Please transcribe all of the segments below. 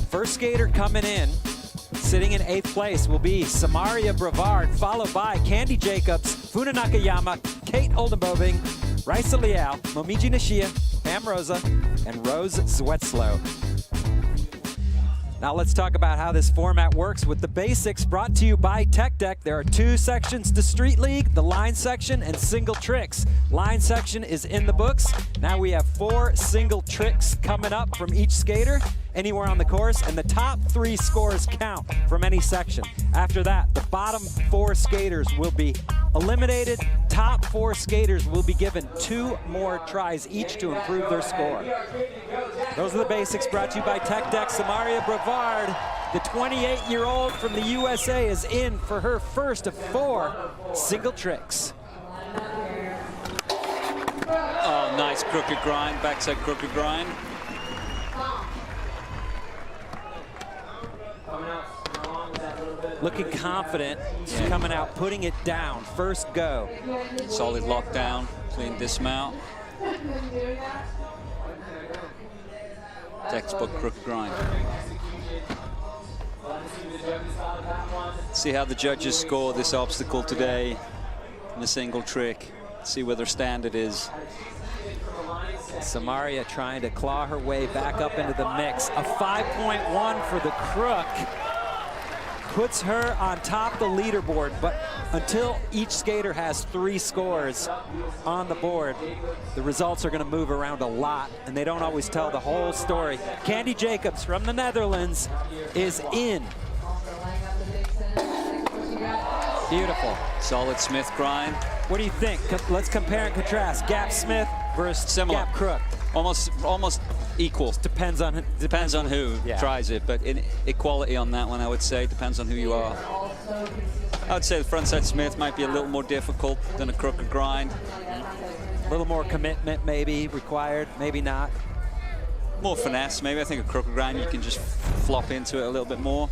First skater coming in, sitting in 8th place, will be Samaria Brevard, followed by Candy Jacobs, Funa Nakayama, Kate Oldenboving, Raisa Leal, Momiji Nishia, Pam Rosa, and Rose Zwetslow. Now let's talk about how this format works with the basics, brought to you by Tech Deck. There are 2 sections to Street League, the line section and single tricks. Line section is in the books. Now we have 4 single tricks coming up from each skater anywhere on the course, and the top 3 scores count from any section. After that, the bottom 4 skaters will be eliminated. Top 4 skaters will be given 2 more tries each to improve their score. Those are the basics, brought to you by Tech Deck. Samaria Brevard, the 28-year-old from the USA, is in for her first of 4 single tricks. Oh, nice crooked grind, backside crooked grind. Looking confident, she's coming out, putting it down, first go. Solid lockdown, clean dismount. Textbook crooked grind. See how the judges score this obstacle today in a single trick. See where their standard is. Samaria trying to claw her way back up into the mix. A 5.1 for the crook puts her on top of the leaderboard, but until each skater has 3 scores on the board, the results are going to move around a lot, and they don't always tell the whole story. Candy Jacobs from the Netherlands is in. Beautiful. Solid Smith grind. What do you think? Let's compare and contrast. Gap Smith versus Similar. Gap Crook. Almost equal. Depends on who tries it, but in equality on that one, I would say. Depends on who you are. I would say the frontside Smith might be a little more difficult than a crooked grind. A little more commitment maybe required, maybe not. More finesse, maybe. I think a crooked grind, you can just flop into it a little bit more.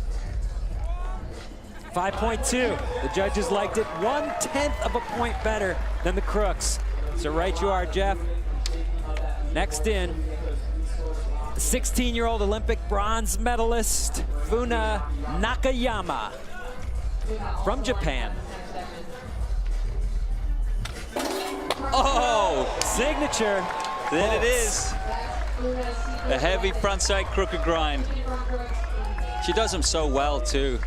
5.2. The judges liked it 1/10 of a point better than the crooks. So right you are, Jeff. Next in, the 16-year-old Olympic bronze medalist, Funa Nakayama from Japan. Oh! Signature. Then it is. A heavy frontside crooked grind. She does them so well, too.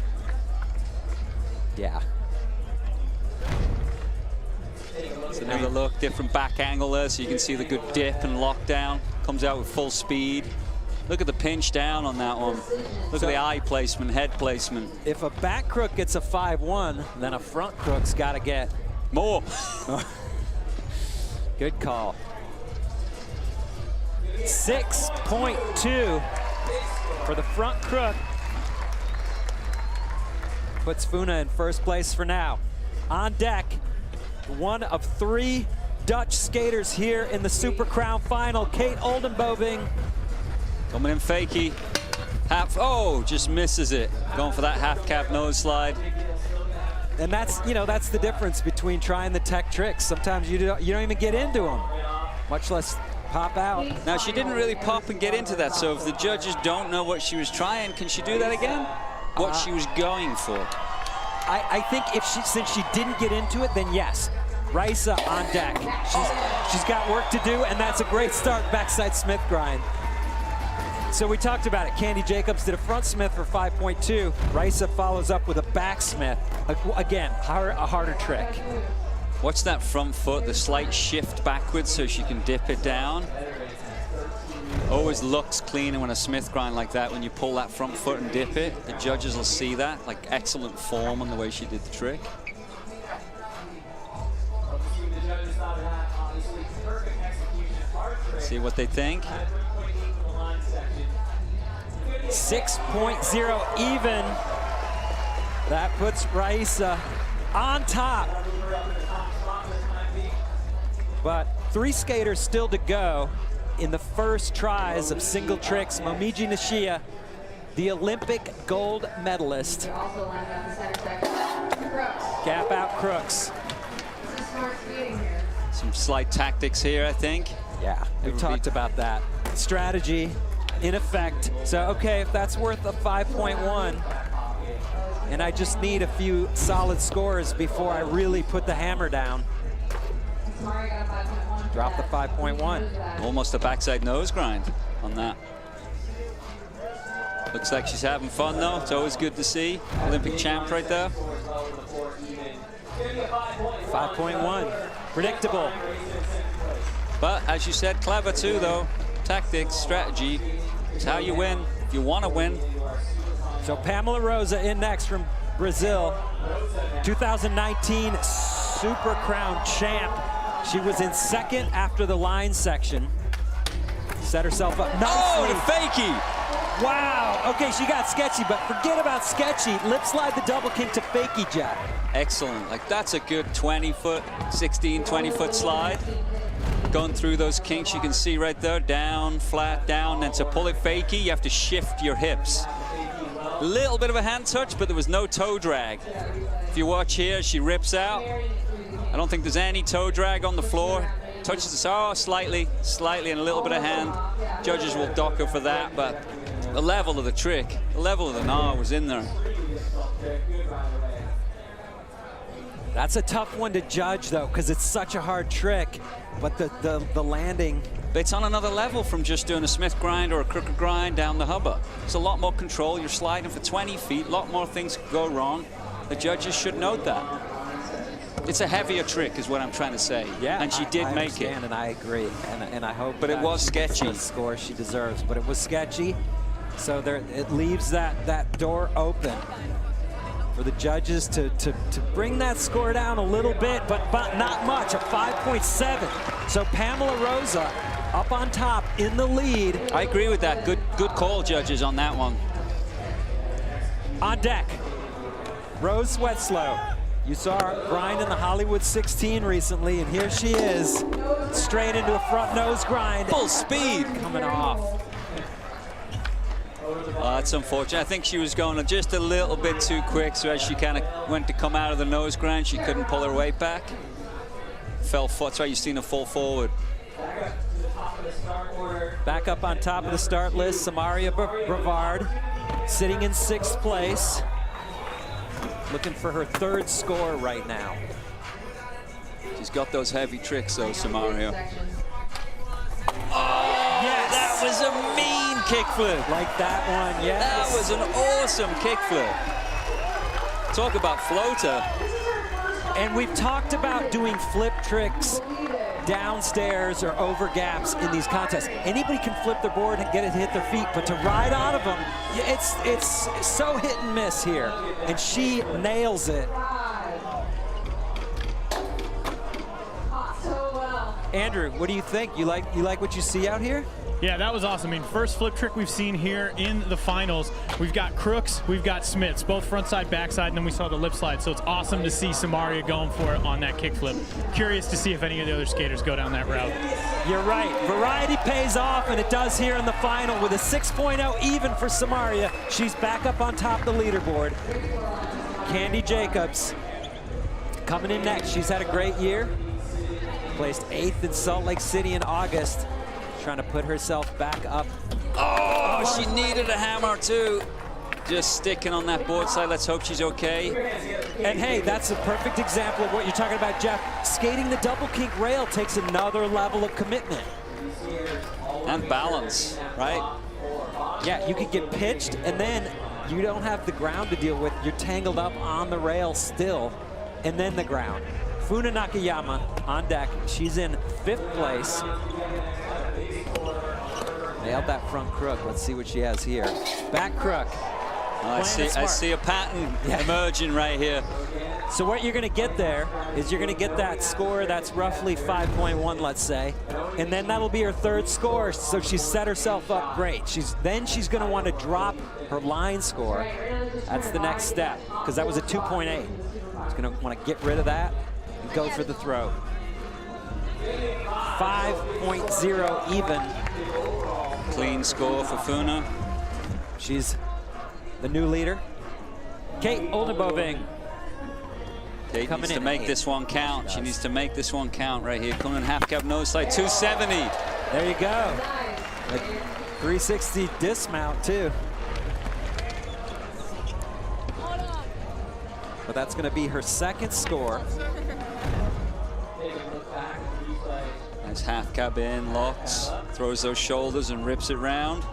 Yeah. It's another look, different back angle there, so you can see the good dip and lockdown. Comes out with full speed. Look at the pinch down on that one. Look at the eye placement, head placement. If a back crook gets a 5-1, then a front crook's got to get more. Good call. 6.2 for the front crook. Puts Funa in first place for now. On deck, one of 3 Dutch skaters here in the Super Crown final, Kate Oldenboving. Coming in fakie. Oh, just misses it. Going for that half cap nose slide. And that's, you know, that's the difference between trying the tech tricks. Sometimes you don't even get into them, much less pop out. Now, she didn't really pop and get into that, so if the judges don't know what she was trying, can she do that again? What she was going for. I think if since she didn't get into it, then yes. Raisa on deck. She's got work to do, and that's a great start, backside Smith grind. So we talked about it. Candy Jacobs did a front Smith for 5.2. Raisa follows up with a back Smith. Again, a harder trick. Watch that front foot, the slight shift backwards so she can dip it down. Always looks cleaner when a Smith grind like that, when you pull that front foot and dip it. The judges will see that, like excellent form on the way she did the trick. See what they think. 6.0 even. That puts Raisa on top. But 3 skaters still to go in the first tries of single tricks. Momiji Nishia, the Olympic gold medalist. Gap out crooks. Some slight tactics here, I think. Yeah, we've talked about that. Strategy, in effect. So, okay, if that's worth a 5.1, and I just need a few solid scores before I really put the hammer down. Drop the 5.1. Almost a backside nose grind on that. Looks like she's having fun though. It's always good to see. Olympic champ right there. 5.1. Predictable. But as you said, clever too though. Tactics, strategy. It's how you win. If you want to win. So Pamela Rosa in next from Brazil. 2019 Super Crown champ. She was in second after the line section. Set herself up nicely. Oh, the fakie! Wow. Okay, she got sketchy, but forget about sketchy. Lip slide the double kick to fakie jack. Excellent. Like that's a good 20-foot, 16, 20-foot slide. Going through those kinks, you can see right there, down, flat, down, and to pull it fakie, you have to shift your hips. A little bit of a hand touch, but there was no toe drag. If you watch here, she rips out. I don't think there's any toe drag on the floor. Touches the saw slightly, and a little bit of hand. Judges will dock her for that, but the level of the trick, the level of the gnaw was in there. That's a tough one to judge, though, because it's such a hard trick. But the landing. But it's on another level from just doing a Smith grind or a crooked grind down the hubba. It's a lot more control. You're sliding for 20 feet. A lot more things could go wrong. The judges should note that. It's a heavier trick, is what I'm trying to say. Yeah, and she did make it. And I agree, and I hope. But it was sketchy. The score she deserves, but it was sketchy. So there, it leaves that door open for the judges to bring that score down a little bit, but not much. A 5.7. So Pamela Rosa up on top in the lead. I agree with that. Good call, judges, on that one. On deck, Rose Sweatslow. You saw her grind in the Hollywood 16 recently, and here she is, straight into a front nose grind. Full speed. Coming off. That's unfortunate. I think she was going just a little bit too quick, so as she kind of went to come out of the nose grind, she couldn't pull her weight back. Fell forward. That's why you've seen her fall forward. Back up on top of the start list, Samaria Brevard, sitting in 6th place. Looking for her 3rd score right now. She's got those heavy tricks, though, Samaria. Yes. That was a mean kickflip. Like that one, yes. That was an awesome kickflip. Talk about floater. And we've talked about doing flip tricks downstairs or over gaps in these contests. Anybody can flip their board and get it to hit their feet, but to ride out of them, it's so hit and miss here. And she nails it. Andrew, what do you think? You like what you see out here? Yeah, that was awesome. I mean, first flip trick we've seen here in the finals. We've got Crooks, we've got Smiths, both front side, backside, and then we saw the lip slide. So it's awesome to see Samaria going for it on that kick flip. Curious to see if any of the other skaters go down that route. You're right. Variety pays off, and it does here in the final with a 6.0 even for Samaria. She's back up on top of the leaderboard. Candy Jacobs coming in next. She's had a great year. Placed 8th in Salt Lake City in August. Trying to put herself back up. Oh, she needed a hammer too. Just sticking on that board side. Let's hope she's okay. And hey, that's a perfect example of what you're talking about, Jeff. Skating the double kink rail takes another level of commitment. And balance, right? Yeah, you could get pitched and then you don't have the ground to deal with. You're tangled up on the rail still, and then the ground. Funa Nakayama on deck. She's in 5th place. Nailed that front crook. Let's see what she has here. Back crook. I see a pattern emerging right here. So what you're going to get there is you're going to get that score that's roughly 5.1, let's say, and then that'll be her 3rd score. So she's set herself up great. Then she's going to want to drop her line score. That's the next step, because that was a 2.8. She's going to want to get rid of that and go for the throw. 5.0 even. Clean score for Funa. She's the new leader. Kate Oldenboving. Kate needs to make this one count. She needs to make this one count right here. Coming in half cab nose slide, 270. There you go. 360 dismount too. But that's going to be her second score. Nice half cab in, locks, throws those shoulders and rips it round.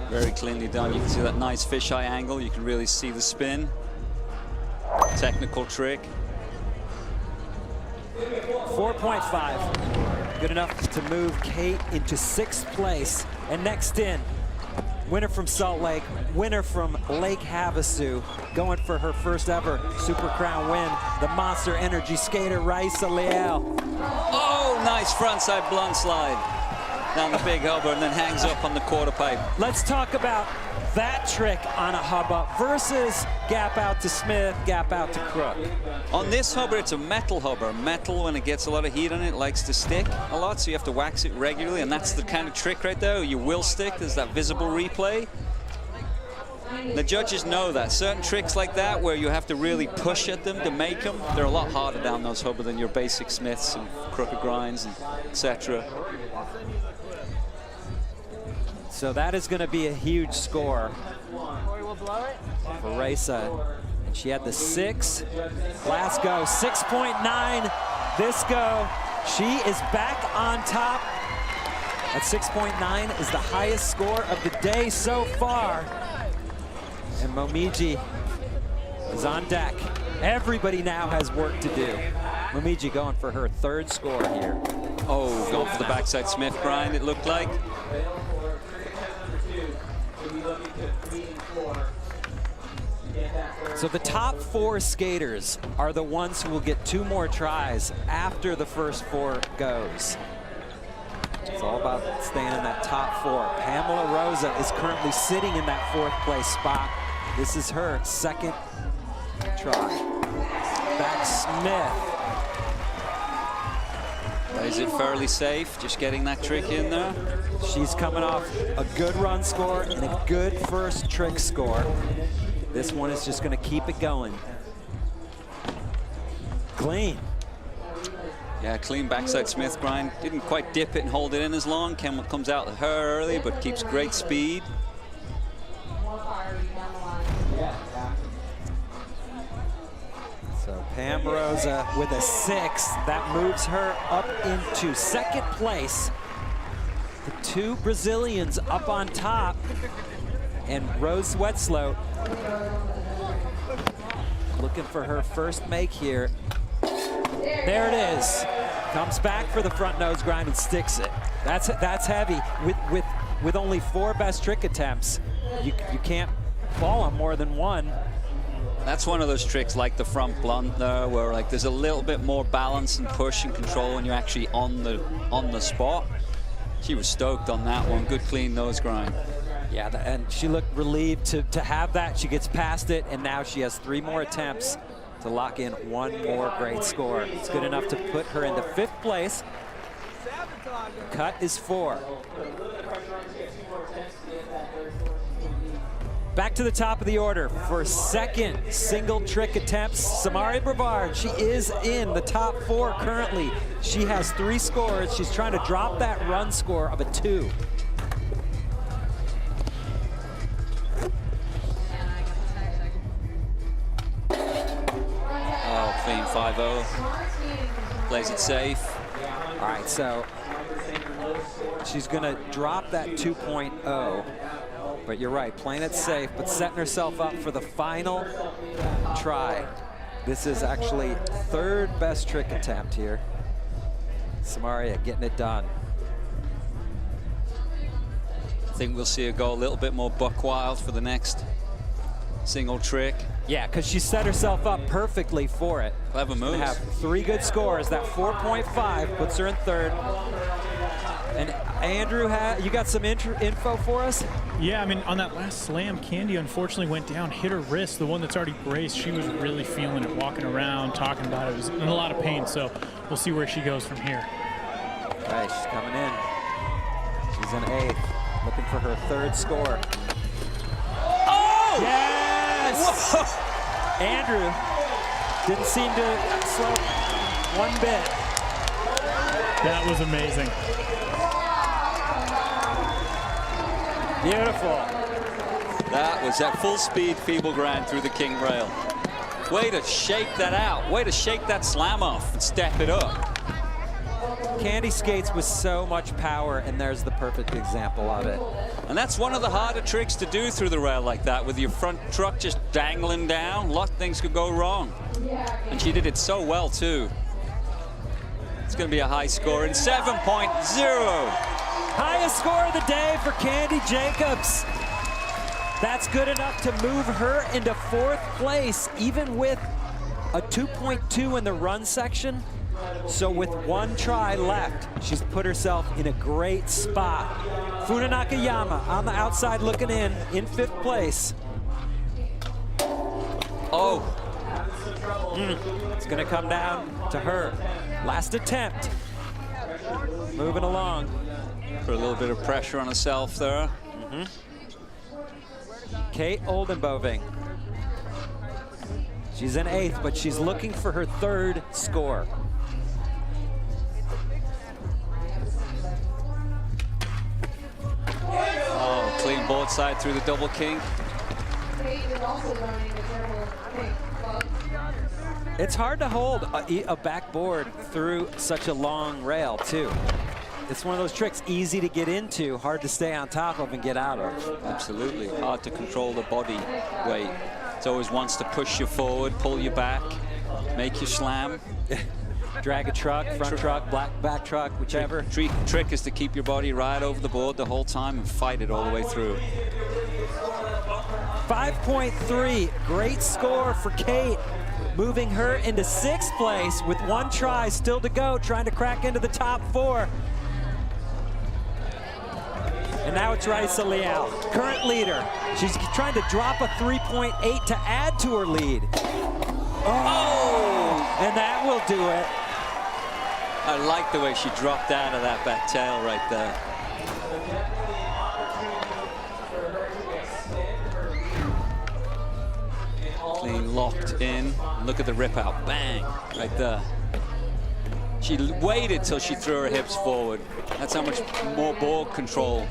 Very cleanly done. You can see that nice fisheye angle. You can really see the spin. Technical trick. 4.5. Good enough to move Kate into 6th place. And next in, winner from Salt Lake, winner from Lake Havasu, going for her first ever Super Crown win, the Monster Energy skater, Raisa Leal. Oh, nice frontside blunt slide down the big hubba and then hangs up on the quarter pipe. Let's talk about that trick on a hubba versus gap out to Smith, gap out to Crook. On this hubba, it's a metal hubba. Metal, when it gets a lot of heat on it, likes to stick a lot, so you have to wax it regularly, and that's the kind of trick right there. You will stick. There's that visible replay. The judges know that. Certain tricks like that, where you have to really push at them to make them, they're a lot harder down those hubba than your basic Smiths and crooked grinds, and etc. So that is going to be a huge score for Raisa. And she had the 6. Last go, 6.9. This go, she is back on top. At 6.9 is the highest score of the day so far. And Momiji is on deck. Everybody now has work to do. Momiji going for her 3rd score here. Oh, going for the backside Smith grind, it looked like. So the top 4 skaters are the ones who will get 2 more tries after the first 4 goes. It's all about staying in that top 4. Pamela Rosa is currently sitting in that 4th place spot. This is her 2nd try. Back Smith. Is it fairly safe, just getting that trick in there? She's coming off a good run score and a good first trick score. This one is just going to keep it going. Clean. Yeah, clean backside Smith grind. Didn't quite dip it and hold it in as long. Comes out with her early, but keeps great speed. So Pam Rosa with a 6. That moves her up into 2nd place. The 2 Brazilians up on top. And Rose Wetzlow looking for her first make here. There it is. Comes back for the front nose grind and sticks it. That's heavy. With only 4 best trick attempts, you can't fall on more than 1. That's one of those tricks like the front blunt there, where like there's a little bit more balance and push and control when you're actually on the spot. She was stoked on that one. Good clean nose grind. Yeah, and she looked relieved to have that. She gets past it, and now she has 3 more attempts to lock in 1 more great score. It's good enough to put her into 5th place. Cut is 4. Back to the top of the order for 2nd single trick attempts, Samari Brevard. She is in the top 4 currently. She has 3 scores. She's trying to drop that run score of a 2. Oh, clean 5-0. Plays it safe. All right, so she's going to drop that 2.0. But you're right, playing it safe, but setting herself up for the final try. This is actually 3rd best trick attempt here. Samaria getting it done. I think we'll see her go a little bit more buck wild for the next single trick. Yeah, because she set herself up perfectly for it. Clever moves. She's gonna have 3 good scores. That 4.5 puts her in 3rd. And Andrew, you got some info for us? Yeah, I mean, on that last slam, Candy unfortunately went down, hit her wrist, the one that's already braced. She was really feeling it, walking around, talking about it. It was in a lot of pain, so we'll see where she goes from here. All right, she's coming in. She's in 8th, looking for her 3rd score. Oh! Yes! Whoa! Andrew didn't seem to slow 1 bit. That was amazing. Beautiful. That was at full speed feeble grind through the king rail. Way to shake that out. Way to shake that slam off and step it up. Candy skates with so much power, and there's the perfect example of it. And that's one of the harder tricks to do through the rail like that, with your front truck just dangling down. A lot of things could go wrong. And she did it so well, too. It's going to be a high score in 7.0. Highest score of the day for Candy Jacobs. That's good enough to move her into 4th place, even with a 2.2 in the run section. So with 1 try left, she's put herself in a great spot. Funa Nakayama on the outside looking in 5th place. Oh. It's gonna come down to her. Last attempt. Moving along. Put a little bit of pressure on herself there. Kate Oldenboving. She's in 8th, but she's looking for her 3rd score. Oh, clean board side through the double king. It's hard to hold a backboard through such a long rail, too. It's one of those tricks, easy to get into, hard to stay on top of and get out of. Absolutely. Hard to control the body weight. It always wants to push you forward, pull you back, make you slam. Drag a truck, front truck, back truck, whichever. Trick is to keep your body right over the board the whole time and fight it all the way through. 5.3, great score for Kate. Moving her into 6th place with 1 try still to go, trying to crack into the top 4. And now it's Raisa Leal, current leader. She's trying to drop a 3.8 to add to her lead. Oh! And that will do it. I like the way she dropped out of that back tail right there. Clean, locked in. Look at the rip out, bang, right there. She waited till she threw her hips forward. That's how much more board control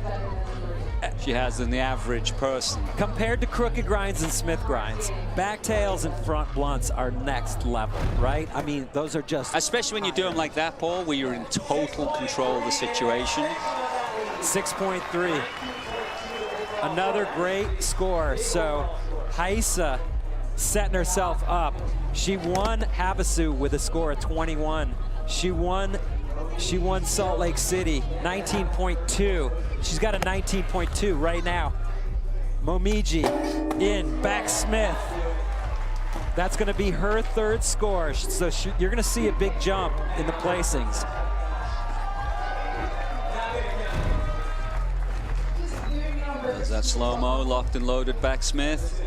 she has than the average person. Compared to crooked grinds and Smith grinds, back tails and front blunts are next level, right? I mean, those are just... Especially when you do them like that, Paul, where you're in total control of the situation. 6.3. Another great score. So Haisa setting herself up. She won Havasu with a score of 21. She won Salt Lake City, 19.2. She's got a 19.2 right now. Momiji in, back Smith. That's gonna be her 3rd score. So you're gonna see a big jump in the placings. There's that slow-mo, locked and loaded back Smith.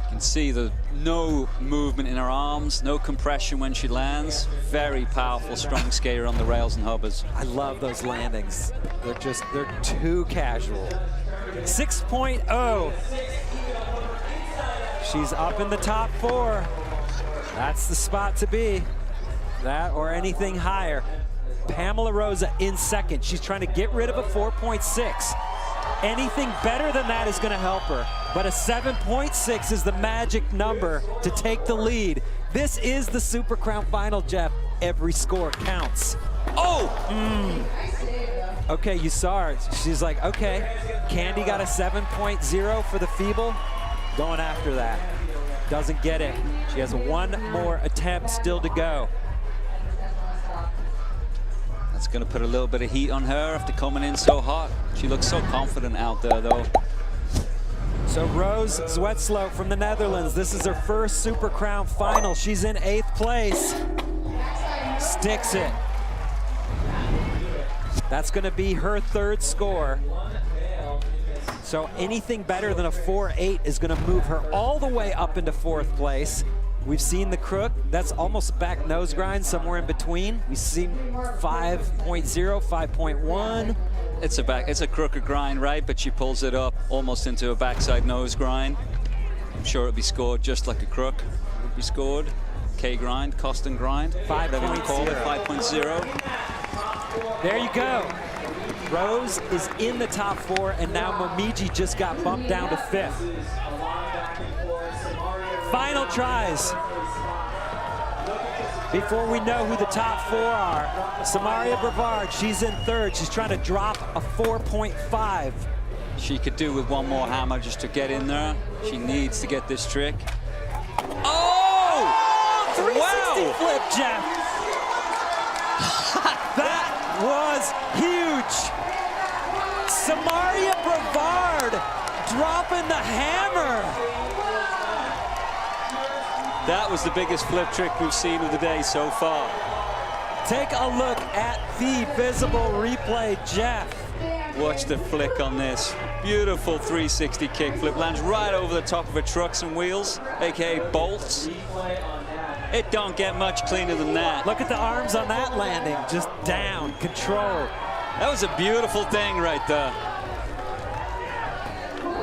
You can see the no movement in her arms, no compression when she lands. Very powerful, strong skater on the rails and hubbers. I love those landings. They're too casual. 6.0. She's up in the top 4. That's the spot to be. That or anything higher. Pamela Rosa in 2nd. She's trying to get rid of a 4.6. Anything better than that is going to help her. But a 7.6 is the magic number to take the lead. This is the Super Crown final, Jeff. Every score counts. Oh! Okay, you saw her. She's like, okay, Candy got a 7.0 for the feeble. Going after that. Doesn't get it. She has 1 more attempt still to go. That's going to put a little bit of heat on her after coming in so hot. She looks so confident out there, though. So Rose Zwetsloot from the Netherlands, this is her first Super Crown final. She's in 8th place. Sticks it. That's going to be her 3rd score. So anything better than a 4.8 is going to move her all the way up into 4th place. We've seen the crook. That's almost a back nose grind, somewhere in between. We've seen 5.0, 5.1. It's a crooked grind, right? But she pulls it up almost into a backside nose grind. I'm sure it'll be scored just like a crook would be scored. K grind, Costin grind, whatever you call it, 5.0. There you go. Rose is in the top 4, and now Momiji just got bumped down to 5th. Final tries. Before we know who the top 4 are, Samaria Brevard, she's in 3rd. She's trying to drop a 4.5. She could do with one more hammer just to get in there. She needs to get this trick. Oh! 360 flip, Jeff. That was huge. Samaria Brevard dropping the hammer. That was the biggest flip trick we've seen of the day so far. Take a look at the visible replay, Jeff. Watch the flick on this. Beautiful 360 kickflip. Lands right over the top of her trucks and wheels, aka bolts. It don't get much cleaner than that. Look at the arms on that landing, just down, control. That was a beautiful thing right there.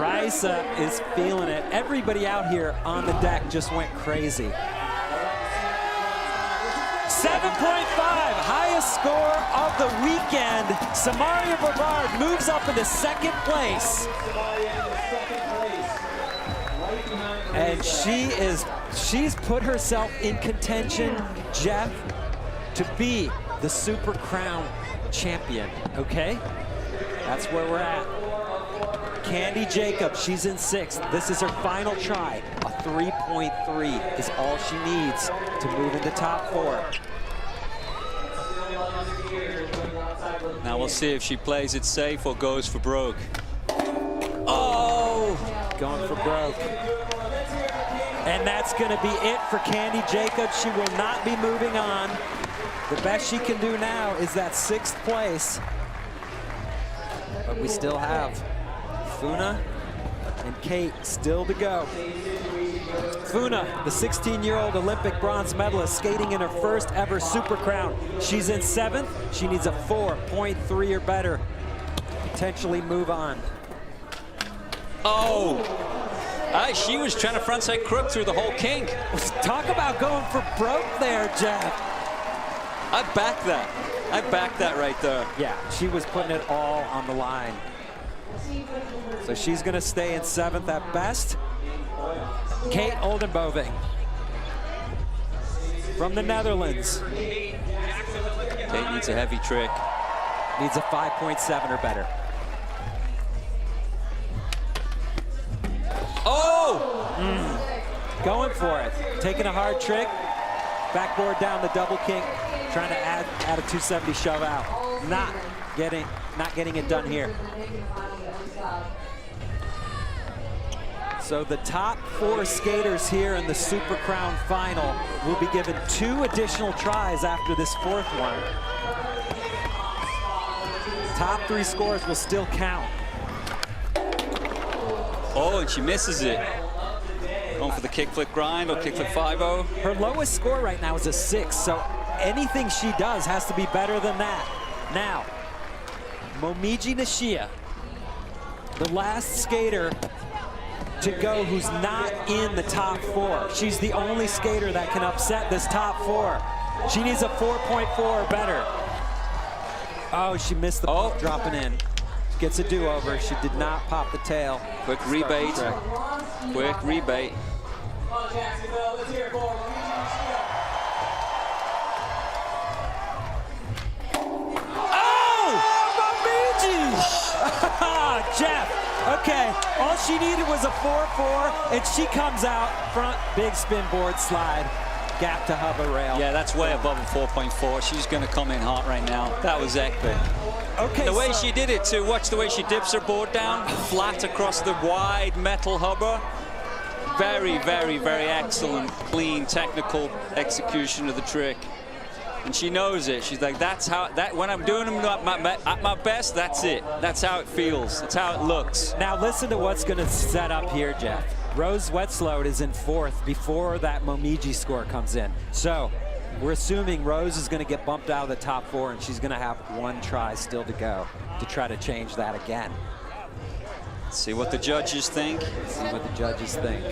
Raisa is feeling it. Everybody out here on the deck just went crazy. 7.5, highest score of the weekend. Samaria Brevard moves up into 2nd place. And she's put herself in contention, Jeff, to be the Super Crown champion, okay? That's where we're at. Candy Jacobs, she's in 6th. This is her final try. A 3.3 is all she needs to move into top 4. Now we'll see if she plays it safe or goes for broke. Oh, going for broke. And that's going to be it for Candy Jacobs. She will not be moving on. The best she can do now is that 6th place. But we still have Funa and Kate still to go. Funa, the 16-year-old Olympic bronze medalist, skating in her first ever Super Crown. She's in 7th. She needs a 4.3 or better. Potentially move on. Oh! She was trying to frontside crook through the whole kink. Talk about going for broke there, Jeff. I back that. I back that right there. Yeah, she was putting it all on the line. So she's going to stay in 7th at best. Kate Oldenboving from the Netherlands. Kate needs a heavy trick. Needs a 5.7 or better. Oh! Going for it. Taking a hard trick. Backboard down the double kink. Trying to add a 270 shove out. Not getting it done here. So the top 4 skaters here in the Super Crown final will be given 2 additional tries after this 4th one. Top 3 scores will still count. Oh, and she misses it. Going for the kickflip grind or kickflip 5-0. Her lowest score right now is a 6, so anything she does has to be better than that. Now, Momiji Nishia, the last skater to go who's not in the top 4. She's the only skater that can upset this top 4. She needs a 4.4 or better. Oh, she missed the pop dropping in. Gets a do-over. She did not pop the tail. Quick rebate. Quick rebate. Oh! Momiji! Jeff. Okay, all she needed was a 4.4, and she comes out front, big spin board slide, gap to hover rail. Yeah, that's way above a 4.4. She's going to come in hot right now. That was epic. Okay, the way she did it too, watch the way she dips her board down, flat across the wide metal hubber. Very, very, very excellent, clean, technical execution of the trick. And she knows it. She's like, that's how, when I'm doing them at my best, that's it. That's how it feels. That's how it looks. Now listen to what's going to set up here, Jeff. Rose Wetslode is in 4th before that Momiji score comes in. So we're assuming Rose is going to get bumped out of the top 4, and she's going to have 1 try still to go to try to change that again. Let's see what the judges think. See what the judges think.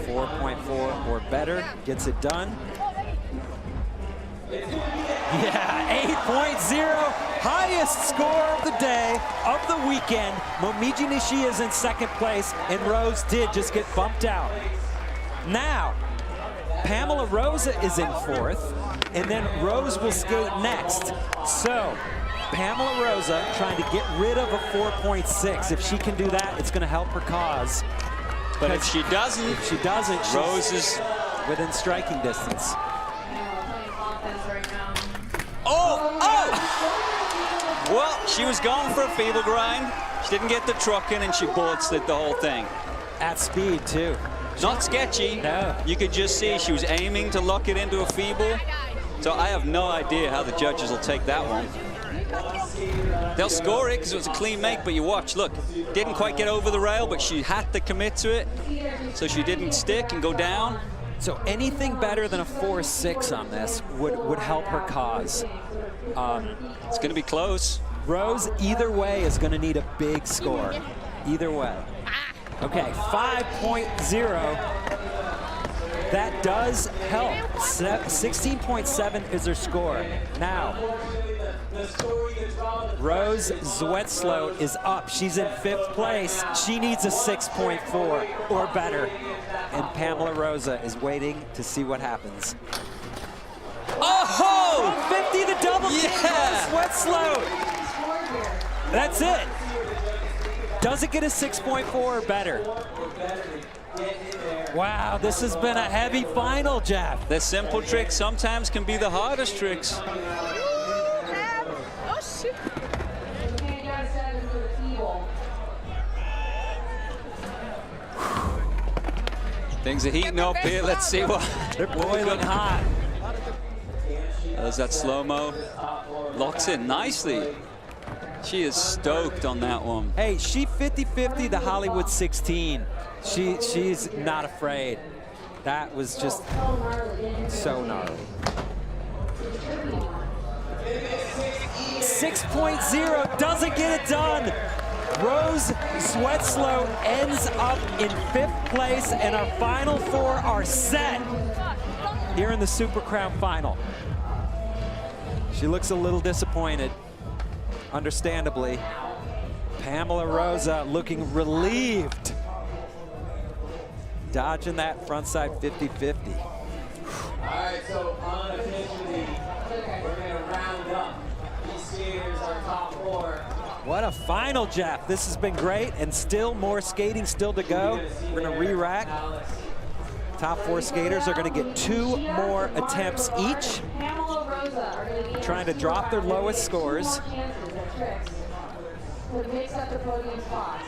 4.4 or better gets it done. Yeah, highest score of the day, of the weekend. Momiji Nishi is in second place, and Rose did just get bumped out. Now, Pamela Rosa is in fourth, and then Rose will skate next. So, Pamela Rosa trying to get rid of a 4.6. If she can do that, it's going to help her cause. But if she doesn't, Rose is within striking distance. Well, she was going for a feeble grind. She didn't get the truck in, and she board slid the whole thing. At speed, too. Not sketchy. No. You could just see she was aiming to lock it into a feeble. So I have no idea how the judges will take that one. They'll score it because it was a clean make, but you watch, look, didn't quite get over the rail, but she had to commit to it, so she didn't stick and go down. So anything better than a 4.6 on this would help her cause. It's going to be close. Rose, either way, is going to need a big score. Either way. Okay, 5.0. That does help. 16.7 is her score. Now, Rose Zwetslow is up. She's in 5th place. She needs a 6.4 or better. And Pamela Rosa is waiting to see what happens. Oh! 50 the double kick. Zwetslow. That's it. Does it get a 6.4 or better? Wow, this has been a heavy final, Jeff. The simple tricks sometimes can be the hardest tricks. Oh, shoot. Things are heating up here. Let's see what. They're boiling hot. There's that slow-mo. Locks in nicely. She is stoked on that one. Hey, she 50-50 the Hollywood 16. She's not afraid. That was just so gnarly. 6.0 doesn't get it done. Rose Zwetslow ends up in 5th place, and our final 4 are set here in the Super Crown final. She looks a little disappointed, understandably. Pamela Rosa looking relieved. Dodging that frontside 50-50. All right, so unofficially, we're going to round up. These skaters are top 4. What a final, Jeff. This has been great, and still more skating still to go. We're going to re-rack. Top 4 skaters are going to get 2 more attempts each, trying to drop their lowest scores. Mix up the podium spots.